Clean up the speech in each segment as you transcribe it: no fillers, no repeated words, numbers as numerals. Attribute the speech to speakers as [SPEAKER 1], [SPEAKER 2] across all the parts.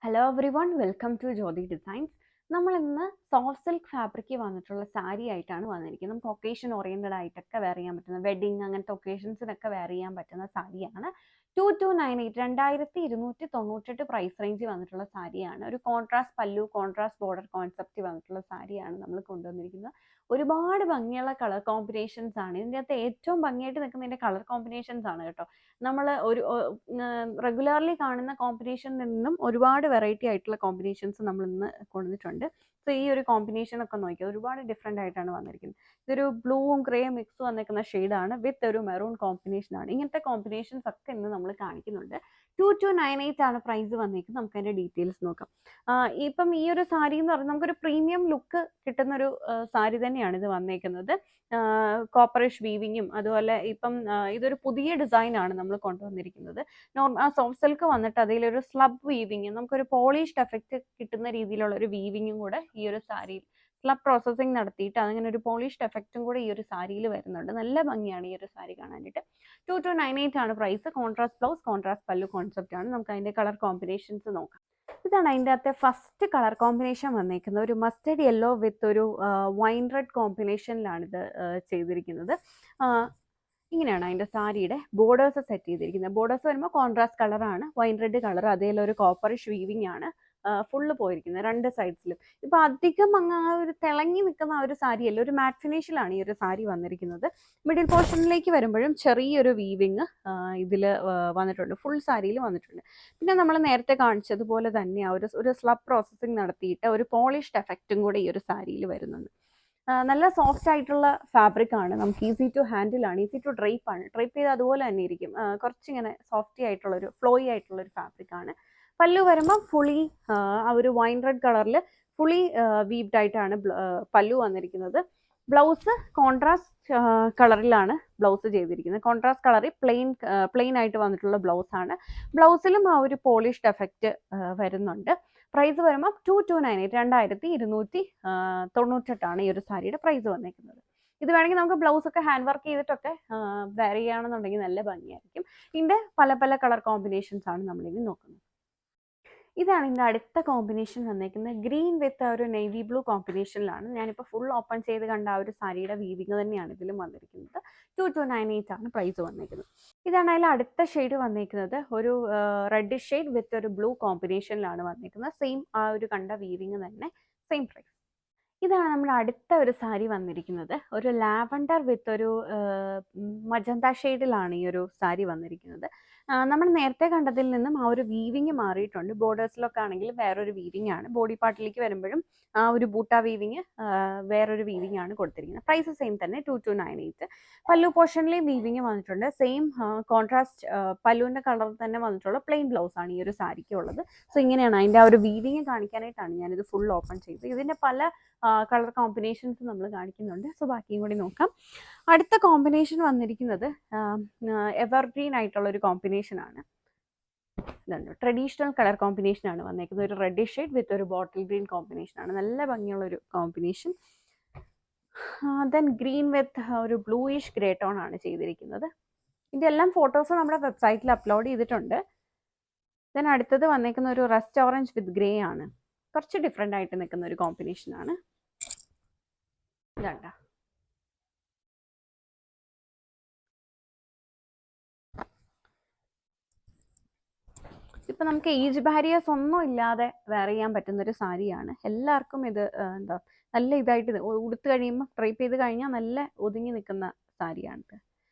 [SPEAKER 1] Hello every, welcome to Jyothi designs. നമ്മൾ ഇന്ന് soft silk ഫാബ്രിക്കിൽ വന്നിട്ടുള്ള സാരി ആയിട്ടാണ് വന്നിരിക്കുന്നത്. നമുക്ക് ഒക്കേഷൻ ഓറിയൻറ്റഡ് ആയിട്ടൊക്കെ വെയർ ചെയ്യാൻ പറ്റുന്ന, വെഡിങ് അങ്ങനത്തെ ഒക്കേഷൻസിനൊക്കെ വെയർ ചെയ്യാൻ പറ്റുന്ന സാരിയാണ്. 2298 2298 പ്രൈസ് റേഞ്ചിൽ വന്നിട്ടുള്ള സാരിയാണ്. ഒരു കോൺട്രാസ്റ്റ് പല്ലു, കോൺട്രാസ്റ്റ് ബോർഡർ കോൺസെപ്റ്റ് വന്നിട്ടുള്ള സാരിയാണ് നമ്മൾ കൊണ്ടുവന്നിരിക്കുന്നത്. ഒരുപാട് ഭംഗിയുള്ള കളർ കോമ്പിനേഷൻസ് ആണ്. ഇതിൻ്റെ അകത്ത് ഏറ്റവും ഭംഗിയായിട്ട് നിൽക്കുന്നതിൻ്റെ കളർ കോമ്പിനേഷൻസ് ആണ് കേട്ടോ. നമ്മൾ ഒരു റെഗുലർലി കാണുന്ന കോമ്പിനേഷനിൽ നിന്നും ഒരുപാട് വെറൈറ്റി ആയിട്ടുള്ള കോമ്പിനേഷൻസ് നമ്മൾ ഇന്ന് കൊണ്ടുവന്നിട്ടുണ്ട്. സോ ഈ ഒരു കോമ്പിനേഷൻ ഒക്കെ നോക്കിയാൽ ഒരുപാട് ഡിഫറെൻ്റ് ആയിട്ടാണ് വന്നിരിക്കുന്നത്. ഇതൊരു ബ്ലൂവും ഗ്രേ മിക്സ് വന്നിരിക്കുന്ന ഷെയ്ഡാണ് വിത്ത് ഒരു മെറൂൺ കോമ്പിനേഷൻ ആണ്. ഇങ്ങനത്തെ കോമ്പിനേഷൻസ് ഒക്കെ ഇന്ന് നമ്മൾ കാണിക്കുന്നുണ്ട്. 2298 ആണ് പ്രൈസ് വന്നിരിക്കുന്നത്. നമുക്ക് അതിൻ്റെ ഡീറ്റെയിൽസ് നോക്കാം. ഇപ്പം ഈ ഒരു സാരി എന്ന് പറയുന്നത് നമുക്കൊരു പ്രീമിയം ലുക്ക് കിട്ടുന്നൊരു സാരി തന്നെയാണ് ഇത് വന്നേക്കുന്നത്. കോപ്പറിഷ് വീവിങ്ങും അതുപോലെ ഇപ്പം ഇതൊരു പുതിയ ഡിസൈൻ ആണ് നമ്മൾ കൊണ്ടുവന്നിരിക്കുന്നത്. സോഫ്റ്റ് സിൽക്ക് വന്നിട്ട് അതിലൊരു സ്ലബ് വീവിങ്, നമുക്കൊരു പോളിഷ്ഡ് എഫക്റ്റ് കിട്ടുന്ന രീതിയിലുള്ള ഒരു വീവിങ്ങും കൂടെ ഈ ഒരു സാരിയിൽ സ്ലബ് പ്രോസസ്സിങ് നടത്തിയിട്ട് അങ്ങനെ ഒരു പോളിഷ്ഡ് എഫക്റ്റും കൂടെ ഈ ഒരു സാരിയിൽ വരുന്നുണ്ട്. നല്ല ഭംഗിയാണ് ഈ ഒരു സാരി കാണാനായിട്ട്. 2298 ആണ് പ്രൈസ്. കോൺട്രാസ്റ്റ് ബ്ലൗസ്, കോൺട്രാസ്റ്റ് പല്ലു കോൺസെപ്റ്റ് ആണ്. നമുക്ക് അതിന്റെ കളർ കോമ്പിനേഷൻസ് നോക്കാം. ഇതാണ് അതിൻ്റെ അകത്തെ ഫസ്റ്റ് കളർ കോമ്പിനേഷൻ വന്നിരിക്കുന്നത്. ഒരു മസ്റ്റർഡ് യെല്ലോ വിത്ത് ഒരു വൈൻ റെഡ് കോമ്പിനേഷനിലാണ് ഇത് ചെയ്തിരിക്കുന്നത്. ഇങ്ങനെയാണ് അതിൻ്റെ സാരിയുടെ ബോർഡേഴ്സ് സെറ്റ് ചെയ്തിരിക്കുന്നത്. ബോർഡേഴ്സ് വരുമ്പോൾ കോൺട്രാസ്റ്റ് കളറാണ്, വൈൻ റെഡ് കളർ, അതേലൊരു കോപ്പറിഷ് വീവിങ് ആണ് ഫുള്ള് പോയിരിക്കുന്നത് രണ്ട് സൈഡ്സിലും. ഇപ്പം അധികം അങ്ങ് ആ ഒരു തിളങ്ങി നിൽക്കുന്ന ആ ഒരു സാരിയല്ല, ഒരു മാറ്റ് ഫിനിഷിലാണ് ഈ ഒരു സാരി വന്നിരിക്കുന്നത്. മിഡിൽ പോർഷനിലേക്ക് വരുമ്പോഴും ചെറിയൊരു വീവിങ് ഇതിൽ വന്നിട്ടുണ്ട്, ഫുൾ സാരിയിൽ വന്നിട്ടുണ്ട്. പിന്നെ നമ്മൾ നേരത്തെ കാണിച്ചതുപോലെ തന്നെ ആ ഒരു സ്ലബ് പ്രോസസ്സിങ് നടത്തിയിട്ട് ഒരു പോളിഷ്ഡ് എഫക്റ്റും കൂടെ ഈ ഒരു സാരിയിൽ വരുന്നുണ്ട്. നല്ല സോഫ്റ്റ് ആയിട്ടുള്ള ഫാബ്രിക് ആണ്, നമുക്ക് ഈസി ടു ഹാൻഡിൽ ആണ്, ഈസി ടു ഡ്രൈപ്പ് ആണ്. ഡ്രൈപ്പ് ചെയ്ത് അതുപോലെ തന്നെ ഇരിക്കും. കുറച്ചിങ്ങനെ സോഫ്റ്റി ആയിട്ടുള്ളൊരു ഫ്ലോയി ആയിട്ടുള്ളൊരു ഫാബ്രിക് ആണ്. പല്ലു വരുമ്പോൾ ഫുള്ളി ആ ഒരു വൈൻ റെഡ് കളറിൽ ഫുള്ളി വീവ്ഡ് ആയിട്ടാണ് പല്ലു വന്നിരിക്കുന്നത്. ബ്ലൗസ് കോൺട്രാസ്റ്റ് കളറിലാണ് ബ്ലൗസ് ചെയ്തിരിക്കുന്നത്. കോൺട്രാസ്റ്റ് കളറിൽ പ്ലെയിൻ ആയിട്ട് വന്നിട്ടുള്ള ബ്ലൗസ് ആണ്. ബ്ലൗസിലും ആ ഒരു പോളിഷ്ഡ് എഫക്റ്റ് വരുന്നുണ്ട്. പ്രൈസ് വരുമ്പോൾ 2298 2298 ഈ ഒരു സാരിയുടെ പ്രൈസ് വന്നേക്കുന്നത്. ഇത് വേണമെങ്കിൽ നമുക്ക് ബ്ലൗസ് ഒക്കെ ഹാൻഡ് വർക്ക് ചെയ്തിട്ടൊക്കെ വെയർ ചെയ്യുകയാണെന്നുണ്ടെങ്കിൽ നല്ല ഭംഗിയായിരിക്കും. ഇതിൻ്റെ പല പല കളർ കോമ്പിനേഷൻസ് ആണ് നമ്മളിനി നോക്കുന്നത്. ഇതാണ് ഇതിൻ്റെ അടുത്ത കോമ്പിനേഷൻ വന്നേക്കുന്നത്. ഗ്രീൻ വിത്ത് ഒരു നേവി ബ്ലൂ കോമ്പിനേഷനിലാണ്. ഞാനിപ്പോൾ ഫുൾ ഓപ്പൺ ചെയ്ത് കണ്ട ആ ഒരു സാരിയുടെ വീവിങ് തന്നെയാണ് ഇതിലും വന്നിരിക്കുന്നത്. 2298 ആണ് പ്രൈസ് വന്നിരിക്കുന്നത്. ഇതാണ് അതിൽ അടുത്ത ഷെയ്ഡ് വന്നിരിക്കുന്നത്. ഒരു റെഡിഷ് ഷെയ്ഡ് വിത്ത് ഒരു ബ്ലൂ കോമ്പിനേഷനിലാണ് വന്നിരിക്കുന്നത്. സെയിം ആ ഒരു കണ്ട വീവിങ് തന്നെ, സെയിം പ്രൈസ്. ഇതാണ് നമ്മുടെ അടുത്ത ഒരു സാരി വന്നിരിക്കുന്നത്. ഒരു ലാവൻഡർ വിത്ത് ഒരു മജന്ത ഷെയ്ഡിലാണ് ഈ ഒരു സാരി വന്നിരിക്കുന്നത്. നമ്മൾ നേരത്തെ കണ്ടതിൽ നിന്നും ആ ഒരു വീവിങ് മാറിയിട്ടുണ്ട്. ബോർഡേഴ്സിലൊക്കെ ആണെങ്കിൽ വേറൊരു വീവിങ് ആണ്. ബോഡി പാർട്ടിലേക്ക് വരുമ്പോഴും ആ ഒരു ബൂട്ട വീവിങ് വേറൊരു വീവിങ് ആണ് കൊടുത്തിരിക്കുന്നത്. പ്രൈസ് സെയിം തന്നെ, 2298. പല്ലു പോർഷനിലെയും വീവിങ് വന്നിട്ടുണ്ട്. സെയിം കോൺട്രാസ്റ്റ് പല്ലുവിൻ്റെ കളർ തന്നെ വന്നിട്ടുള്ള പ്ലെയിൻ ബ്ലൗസ് ആണ് ഈ ഒരു സാരിക്ക് ഉള്ളത്. സോ ഇങ്ങനെയാണ് അതിൻ്റെ ആ ഒരു വീവിങ് കാണിക്കാനായിട്ടാണ് ഞാനിത് ഫുൾ ഓപ്പൺ ചെയ്തത്. ഇതിൻ്റെ പല കളർ കോമ്പിനേഷൻസ് നമ്മൾ കാണിക്കുന്നുണ്ട്. സോ ബാക്കിയും കൂടി നോക്കാം. അടുത്ത കോമ്പിനേഷൻ വന്നിരിക്കുന്നത് എവർഗ്രീൻ ആയിട്ടുള്ള ഒരു കോമ്പിനേഷൻ ആണ്. ഇതുണ്ട്, ട്രഡീഷണൽ കളർ കോമ്പിനേഷൻ ആണ് വന്നേക്കുന്നത്. ഒരു റെഡിഷ് ഷെയ്ഡ് വിത്ത് ഒരു ബോട്ടിൽ ഗ്രീൻ കോമ്പിനേഷൻ ആണ്. നല്ല ഭംഗിയുള്ള ഒരു കോമ്പിനേഷൻ. ദെൻ ഗ്രീൻ വിത്ത് ഒരു ബ്ലൂയിഷ് ഗ്രേ ടോൺ ആണ് ചെയ്തിരിക്കുന്നത്. ഇതിൻ്റെ എല്ലാം ഫോട്ടോസ് നമ്മുടെ വെബ്സൈറ്റിൽ അപ്ലോഡ് ചെയ്തിട്ടുണ്ട്. ദെൻ അടുത്തത് വന്നേക്കുന്ന ഒരു റസ്റ്റ് ഓറഞ്ച് വിത്ത് ഗ്രേ ആണ്. കുറച്ച് ഡിഫറെൻ്റ് ആയിട്ട് നിൽക്കുന്ന ഒരു കോമ്പിനേഷൻ ആണ്. ഇതാണ്ട, ഇപ്പം നമുക്ക് ഏജ് ബാരിയേഴ്സ് ഒന്നും ഇല്ലാതെ വെയർ ചെയ്യാൻ പറ്റുന്ന ഒരു സാരിയാണ്. എല്ലാവർക്കും ഇത് എന്താ നല്ല ഇതായിട്ട് ഉടുത്ത് കഴിയുമ്പോൾ ഡ്രൈപ്പ് ചെയ്ത് കഴിഞ്ഞാൽ നല്ല ഒതുങ്ങി നിൽക്കുന്ന സാരിയാണിത്.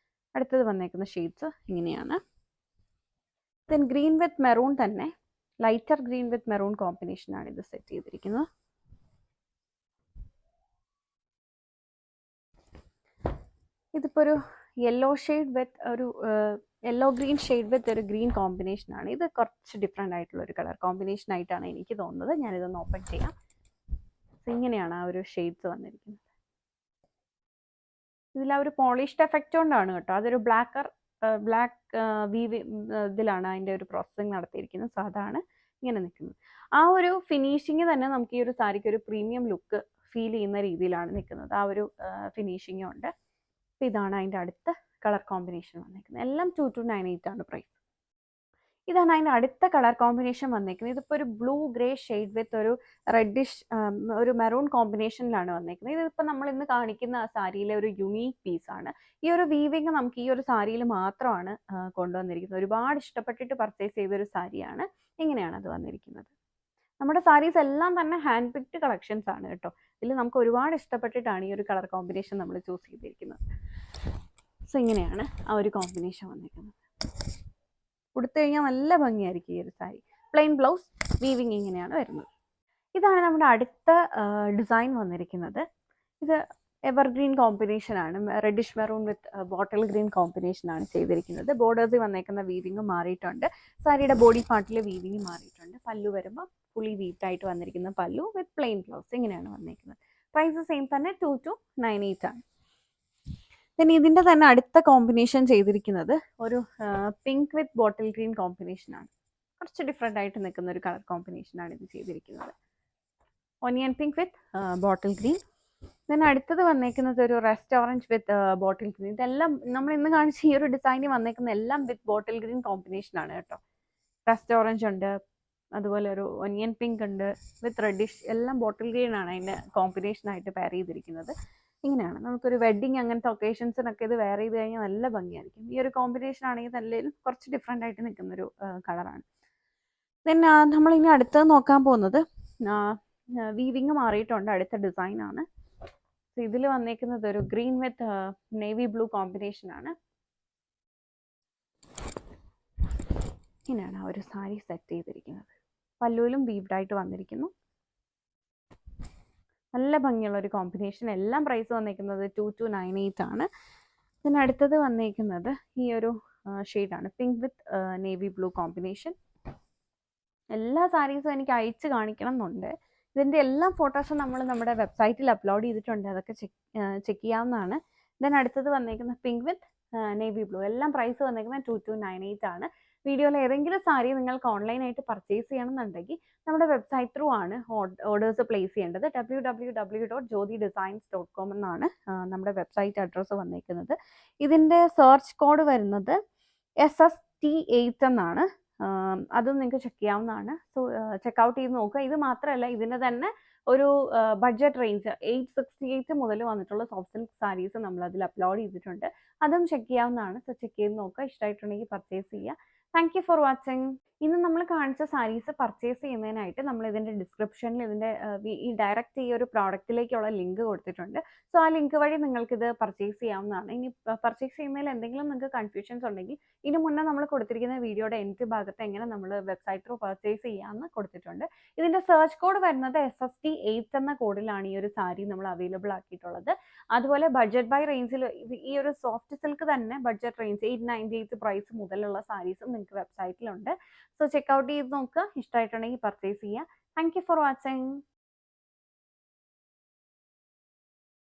[SPEAKER 1] അടുത്തത് വന്നേക്കുന്ന ഷെയ്ഡ്സ് ഇങ്ങനെയാണ്. ദെൻ ഗ്രീൻ വിത്ത് മെറൂൺ തന്നെ, ലൈറ്റർ ഗ്രീൻ വിത്ത് മെറൂൺ കോമ്പിനേഷനാണ് ഇത് സെറ്റ് ചെയ്തിരിക്കുന്നത്. ഇതിപ്പോൾ ഒരു യെല്ലോ ഷെയ്ഡ് വിത്ത് ഒരു യെല്ലോ ഗ്രീൻ ഷെയ്ഡ് വിത്ത് ഒരു ഗ്രീൻ കോമ്പിനേഷനാണ്. ഇത് കുറച്ച് ഡിഫറെൻ്റ് ആയിട്ടുള്ള ഒരു കളർ കോമ്പിനേഷൻ ആയിട്ടാണ് എനിക്ക് തോന്നുന്നത്. ഞാനിതൊന്ന് ഓപ്പൺ ചെയ്യാം. ഇങ്ങനെയാണ് ആ ഒരു ഷെയ്ഡ്സ് വന്നിരിക്കുന്നത്. ഇതിൽ ആ ഒരു പോളിഷ്ഡ് എഫക്റ്റ് കൊണ്ടാണ് കേട്ടോ. അതൊരു ബ്ലാക്ക് വീവ് ഇതിലാണ് അതിൻ്റെ ഒരു പ്രോസസ്സിങ് നടത്തിയിരിക്കുന്നത്. സോ അതാണ് ഇങ്ങനെ നിൽക്കുന്നത്. ആ ഒരു ഫിനിഷിങ് തന്നെ നമുക്ക് ഈ ഒരു സാരിക്ക് ഒരു പ്രീമിയം ലുക്ക് ഫീൽ ചെയ്യുന്ന രീതിയിലാണ് നിൽക്കുന്നത്. ആ ഒരു ഫിനിഷിങ് ഉണ്ട്. അപ്പോൾ ഇതാണ് അതിൻ്റെ അടുത്ത കളർ കോമ്പിനേഷൻ വന്നിരിക്കുന്നത്. എല്ലാം 2298 ആണ് പ്രൈസ്. ഇതാണ് അതിൻ്റെ അടുത്ത കളർ കോമ്പിനേഷൻ വന്നേക്കുന്നത്. ഇതിപ്പോൾ ഒരു ബ്ലൂ ഗ്രേ ഷെയ്ഡ് വിത്ത് ഒരു റെഡിഷ് ഒരു മെറൂൺ കോമ്പിനേഷനിലാണ് വന്നേക്കുന്നത്. ഇതിപ്പോൾ നമ്മൾ ഇന്ന് കാണിക്കുന്ന ആ സാരിയിലെ ഒരു യുണീക്ക് പീസാണ്. ഈ ഒരു വീവിങ് നമുക്ക് ഈ ഒരു സാരിയിൽ മാത്രമാണ് കൊണ്ടുവന്നിരിക്കുന്നത്. ഒരുപാട് ഇഷ്ടപ്പെട്ടിട്ട് പർച്ചേസ് ചെയ്തൊരു സാരിയാണ്. ഇങ്ങനെയാണ് അത് വന്നിരിക്കുന്നത്. നമ്മുടെ സാരീസ് എല്ലാം തന്നെ ഹാൻഡ് പിക്ഡ് കളക്ഷൻസ് ആണ് കേട്ടോ. ഇതിൽ നമുക്ക് ഒരുപാട് ഇഷ്ടപ്പെട്ടിട്ടാണ് ഈ ഒരു കളർ കോമ്പിനേഷൻ നമ്മൾ ചൂസ് ചെയ്തിരിക്കുന്നത്. സോ ഇങ്ങനെയാണ് ആ ഒരു കോമ്പിനേഷൻ വന്നിരിക്കുന്നത്. ഉടുത്തു കഴിഞ്ഞാൽ നല്ല ഭംഗിയായിരിക്കും ഈ ഒരു സാരി. പ്ലെയിൻ ബ്ലൗസ്, വീവിങ് ഇങ്ങനെയാണ് വരുന്നത്. ഇതാണ് നമ്മുടെ അടുത്ത ഡിസൈൻ വന്നിരിക്കുന്നത്. ഇത് എവർഗ്രീൻ കോമ്പിനേഷൻ ആണ്. റെഡിഷ് മെറൂൺ വിത്ത് ബോട്ടിൽ ഗ്രീൻ കോമ്പിനേഷൻ ആണ് ചെയ്തിരിക്കുന്നത്. ബോർഡേഴ്സിൽ വന്നേക്കുന്ന വീവിങ് മാറിയിട്ടുണ്ട്. സാരിയുടെ ബോഡി പാർട്ടിൽ വീവിങ് മാറിയിട്ടുണ്ട്. പല്ലു വരുമ്പോൾ ഫുള്ളി വീറ്റ് ആയിട്ട് വന്നിരിക്കുന്ന പല്ലു വിത്ത് പ്ലെയിൻ ബ്ലൗസ് ഇങ്ങനെയാണ് വന്നിരിക്കുന്നത്. പ്രൈസ് സെയിം തന്നെ 2298 ആണ്. പിന്നെ ഇതിൻ്റെ തന്നെ അടുത്ത കോമ്പിനേഷൻ ചെയ്തിരിക്കുന്നത് ഒരു പിങ്ക് വിത്ത് ബോട്ടിൽ ഗ്രീൻ കോമ്പിനേഷൻ ആണ്. കുറച്ച് ഡിഫറെൻ്റ് ആയിട്ട് നിൽക്കുന്ന ഒരു കളർ കോമ്പിനേഷൻ ആണ് ഇത് ചെയ്തിരിക്കുന്നത്. ഒനിയൻ പിങ്ക് വിത്ത് ബോട്ടിൽ ഗ്രീൻ. പിന്നെ അടുത്തത് വന്നേക്കുന്നത് ഒരു റെസ്റ്റ് ഓറഞ്ച് വിത്ത് ബോട്ടിൽ ഗ്രീൻ. ഇതെല്ലാം നമ്മൾ ഇന്ന് കാണിച്ച ഈ ഒരു ഡിസൈനിൽ വന്നേക്കുന്ന എല്ലാം വിത്ത് ബോട്ടിൽ ഗ്രീൻ കോമ്പിനേഷൻ ആണ് കേട്ടോ. റെസ്റ്റ് ഓറഞ്ച് ഉണ്ട്, അതുപോലെ ഒരു ഒനിയൻ പിങ്ക് ഉണ്ട് വിത്ത് റെഡിഷ്. എല്ലാം ബോട്ടിൽ ഗ്രീൻ ആണ് അതിൻ്റെ കോമ്പിനേഷൻ ആയിട്ട് പെയർ ചെയ്തിരിക്കുന്നത്. ഇങ്ങനെയാണ് നമുക്കൊരു വെഡ്ഡിങ് അങ്ങനത്തെ ഒക്കേഷൻസിനൊക്കെ ഇത് വെയർ ചെയ്ത് കഴിഞ്ഞാൽ നല്ല ഭംഗിയായിരിക്കും. ഈ ഒരു കോമ്പിനേഷൻ ആണെങ്കിൽ നല്ലതിൽ കുറച്ച് ഡിഫറെൻ്റ് ആയിട്ട് നിൽക്കുന്നൊരു കളറാണ്. പിന്നെ നമ്മളിനി അടുത്തത് നോക്കാൻ പോകുന്നത് വീവിങ് മാറിയിട്ടുണ്ട്. അടുത്ത ഡിസൈൻ ആണ്. ഇതിൽ വന്നേക്കുന്നത് ഒരു ഗ്രീൻ വിത്ത് നേവി ബ്ലൂ കോമ്പിനേഷൻ ആണ്. ഇങ്ങനെയാണ് ആ ഒരു സാരി സെറ്റ് ചെയ്തിരിക്കുന്നത്. പല്ലുവിലും വീവ്ഡ് ആയിട്ട് വന്നിരിക്കുന്നു. നല്ല ഭംഗിയുള്ള ഒരു കോമ്പിനേഷൻ. എല്ലാം പ്രൈസ് വന്നേക്കുന്നത് 2298 ആണ്. പിന്നെ അടുത്തത് വന്നേക്കുന്നത് ഈ ഒരു ഷെയ്ഡാണ്, പിങ്ക് വിത്ത് നേവി ബ്ലൂ കോമ്പിനേഷൻ. എല്ലാ സാരീസും എനിക്ക് അയച്ച് കാണിക്കണം എന്നുണ്ട്. ഇതിൻ്റെ എല്ലാ ഫോട്ടോസും നമ്മൾ നമ്മുടെ വെബ്സൈറ്റിൽ അപ്ലോഡ് ചെയ്തിട്ടുണ്ട്. അതൊക്കെ ചെക്ക് ചെയ്യാവുന്നതാണ്. ദെൻ അടുത്തത് വന്നേക്കുന്നത് പിങ്ക് വിത്ത് നേവി ബ്ലൂ. എല്ലാം പ്രൈസ് വന്നേക്കുന്നത് 2298 ആണ്. വീഡിയോയിൽ ഏതെങ്കിലും സാരി നിങ്ങൾക്ക് ഓൺലൈനായിട്ട് പർച്ചേസ് ചെയ്യണമെന്നുണ്ടെങ്കിൽ നമ്മുടെ വെബ്സൈറ്റ് ത്രൂ ആണ് ഓർഡേഴ്സ് പ്ലേസ് ചെയ്യേണ്ടത്. www.jyotidesigns.com എന്നാണ് നമ്മുടെ വെബ്സൈറ്റ് അഡ്രസ്സ് വന്നേക്കുന്നത്. ഇതിൻ്റെ സെർച്ച് കോഡ് വരുന്നത് SST8 എന്നാണ്. അതും നിങ്ങൾക്ക് ചെക്ക് ചെയ്യാവുന്നതാണ്. സോ ചെക്കൗട്ട് ചെയ്ത് നോക്കുക. ഇത് മാത്രമല്ല, ഇതിൻ്റെ തന്നെ ഒരു ബഡ്ജറ്റ് റേഞ്ച് 868 മുതൽ വന്നിട്ടുള്ള സോഫ്റ്റ് സിൽക്ക് സാരീസ് നമ്മൾ അതിൽ അപ്ലോഡ് ചെയ്തിട്ടുണ്ട്. അതും ചെക്ക് ചെയ്യാവുന്നതാണ്. സോ ചെക്ക് ചെയ്ത് നോക്കുക. ഇഷ്ടമായിട്ടുണ്ടെങ്കിൽ പർച്ചേസ് ചെയ്യുക. Thank you for watching. ഇന്ന് നമ്മൾ കാണിച്ച സാരീസ് പർച്ചേസ് ചെയ്യുന്നതിനായിട്ട് നമ്മൾ ഇതിൻ്റെ ഡിസ്ക്രിപ്ഷനിൽ ഇതിൻ്റെ ഈ ഡയറക്റ്റ് ഈ ഒരു പ്രോഡക്റ്റിലേക്കുള്ള ലിങ്ക് കൊടുത്തിട്ടുണ്ട്. സോ ആ ലിങ്ക് വഴി നിങ്ങൾക്കിത് പർച്ചേസ് ചെയ്യാവുന്നതാണ്. ഇനി പർച്ചേസ് ചെയ്യുന്നതിൽ എന്തെങ്കിലും നിങ്ങൾക്ക് കൺഫ്യൂഷൻസ് ഉണ്ടെങ്കിൽ ഇതിന് മുന്നേ നമ്മൾ കൊടുത്തിരിക്കുന്ന വീഡിയോയുടെ എൻഡ് ഭാഗത്ത് എങ്ങനെ നമ്മൾ വെബ്സൈറ്റ് ത്രൂ പർച്ചേസ് ചെയ്യാമെന്ന് കൊടുത്തിട്ടുണ്ട്. ഇതിൻ്റെ സെർച്ച് കോഡ് വരുന്നത് SST8 എന്ന കോഡിലാണ് ഈ ഒരു സാരി നമ്മൾ അവൈലബിൾ ആക്കിയിട്ടുള്ളത്. അതുപോലെ ബഡ്ജറ്റ് ബൈ റേഞ്ചിൽ ഈ ഒരു സോഫ്റ്റ് സിൽക്ക് തന്നെ ബഡ്ജറ്റ് റേഞ്ച് 898 പ്രൈസ് മുതലുള്ള സാരീസും നിങ്ങൾക്ക് വെബ്സൈറ്റിലുണ്ട്. സോ ചെക്കൗട്ട് ചെയ്ത് നോക്കുക. ഇഷ്ടമായിട്ടുണ്ടെങ്കിൽ പർച്ചേസ് ചെയ്യുക. Thank you for watching.